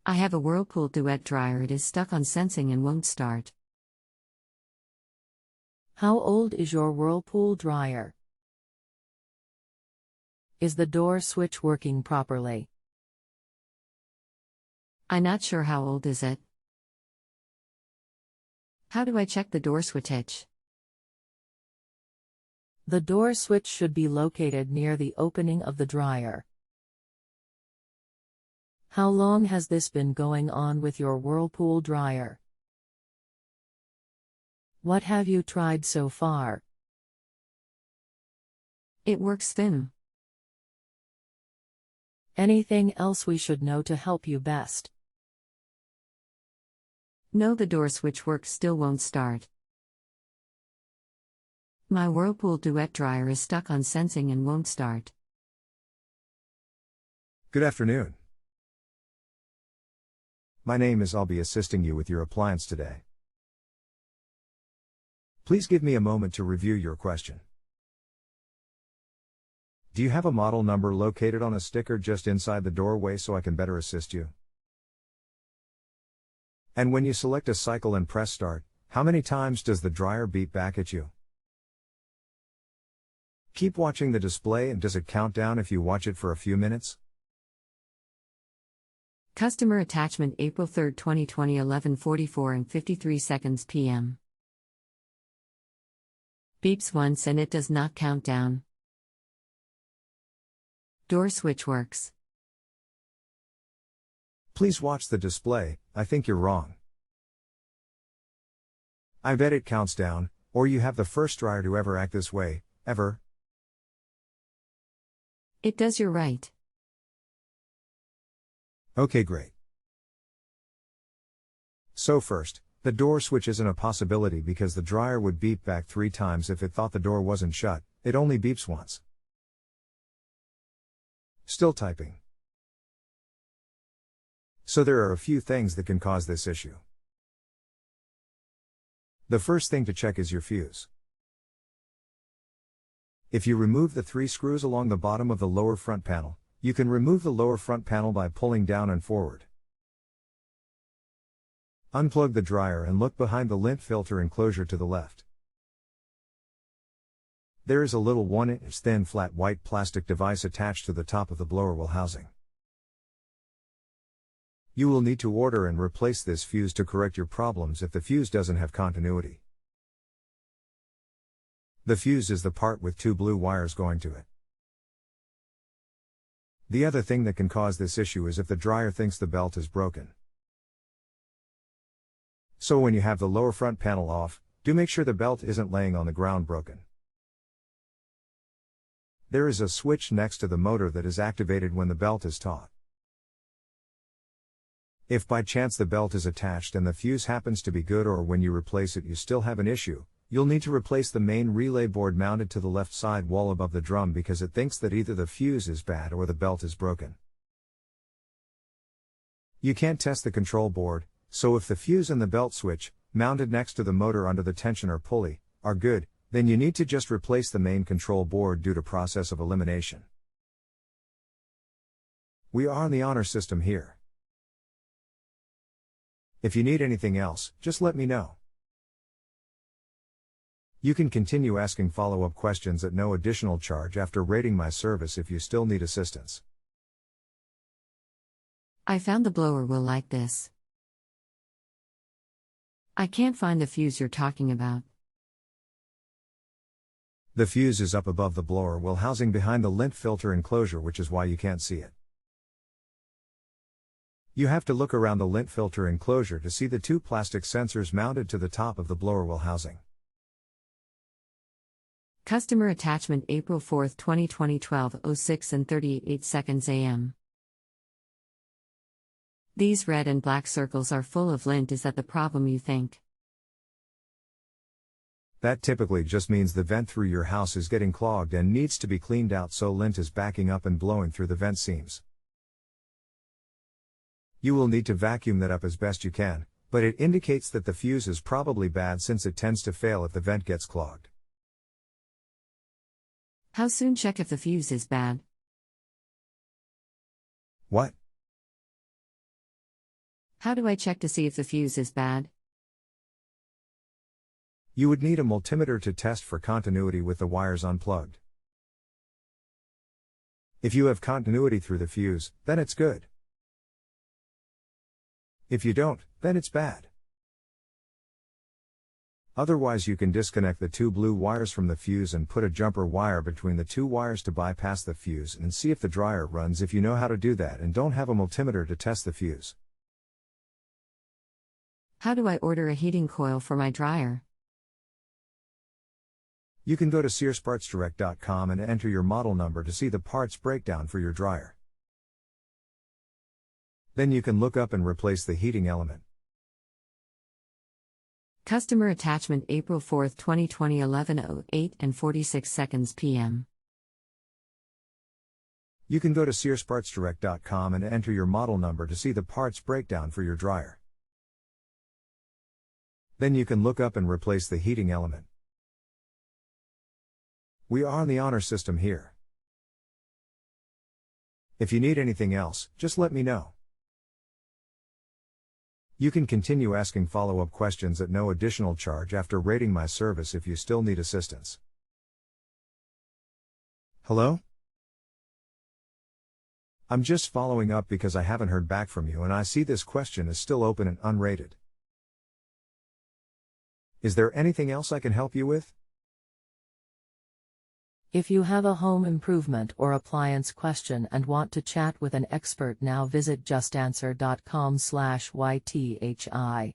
I have a Whirlpool duet dryer. It is stuck on sensing and won't start. How old is your Whirlpool dryer? Is the door switch working properly? I'm not sure. How old is it? How do I check the door switch? The door switch should be located near the opening of the dryer. How long has this been going on with your Whirlpool dryer? What have you tried so far? It works finw. Anything else we should know to help you best? No, the door switch works, still won't start. My Whirlpool duet dryer is stuck on sensing and won't start. Good afternoon. My name is. I'll be assisting you with your appliance today. Please give me a moment to review your question. Do you have a model number located on a sticker just inside the doorway so I can better assist you? And when you select a cycle and press start, how many times does the dryer beep back at you? Keep watching the display, and does it count down if you watch it for a few minutes? Customer attachment April 3, 2020 11:44 and 53 seconds p.m. Beeps once and it does not count down. Door switch works. Please watch the display. I think you're wrong. I bet it counts down, or you have the first dryer to ever act this way, ever. It does, you're right. Okay, great. So first, the door switch isn't a possibility because the dryer would beep back 3 times if it thought the door wasn't shut. It only beeps once. Still typing. So there are a few things that can cause this issue. The first thing to check is your fuse. If you remove the 3 screws along the bottom of the lower front panel, you can remove the lower front panel by pulling down and forward. Unplug the dryer and look behind the lint filter enclosure to the left. There is a little 1-inch thin flat white plastic device attached to the top of the blower well housing. You will need to order and replace this fuse to correct your problems if the fuse doesn't have continuity. The fuse is the part with 2 blue wires going to it. The other thing that can cause this issue is if the dryer thinks the belt is broken. So when you have the lower front panel off, do make sure the belt isn't laying on the ground broken. There is a switch next to the motor that is activated when the belt is taut. If by chance the belt is attached and the fuse happens to be good, or when you replace it you still have an issue, you'll need to replace the main relay board mounted to the left side wall above the drum because it thinks that either the fuse is bad or the belt is broken. You can't test the control board, so if the fuse and the belt switch, mounted next to the motor under the tensioner pulley, are good, then you need to just replace the main control board due to process of elimination. We are on the honor system here. If you need anything else, just let me know. You can continue asking follow-up questions at no additional charge after rating my service if you still need assistance. I found the blower will like this. I can't find the fuse you're talking about. The fuse is up above the blower well housing behind the lint filter enclosure, which is why you can't see it. You have to look around the lint filter enclosure to see the 2 plastic sensors mounted to the top of the blower well housing. Customer attachment April 4, 2020 12:06 and 38 seconds a.m. These red and black circles are full of lint. Is that the problem you think? That typically just means the vent through your house is getting clogged and needs to be cleaned out, so lint is backing up and blowing through the vent seams. You will need to vacuum that up as best you can, but it indicates that the fuse is probably bad since it tends to fail if the vent gets clogged. How soon check if the fuse is bad? What? How do I check to see if the fuse is bad? You would need a multimeter to test for continuity with the wires unplugged. If you have continuity through the fuse, then it's good. If you don't, then it's bad. Otherwise, you can disconnect the two blue wires from the fuse and put a jumper wire between the two wires to bypass the fuse and see if the dryer runs if you know how to do that and don't have a multimeter to test the fuse. How do I order a heating coil for my dryer? You can go to searspartsdirect.com and enter your model number to see the parts breakdown for your dryer. Then you can look up and replace the heating element. Customer attachment April 4, 2020 11:08 and 46 seconds p.m. You can go to searspartsdirect.com and enter your model number to see the parts breakdown for your dryer. Then you can look up and replace the heating element. We are on the honor system here. If you need anything else, just let me know. You can continue asking follow-up questions at no additional charge after rating my service if you still need assistance. Hello? I'm just following up because I haven't heard back from you and I see this question is still open and unrated. Is there anything else I can help you with? If you have a home improvement or appliance question and want to chat with an expert now, visit justanswer.com/YTHI.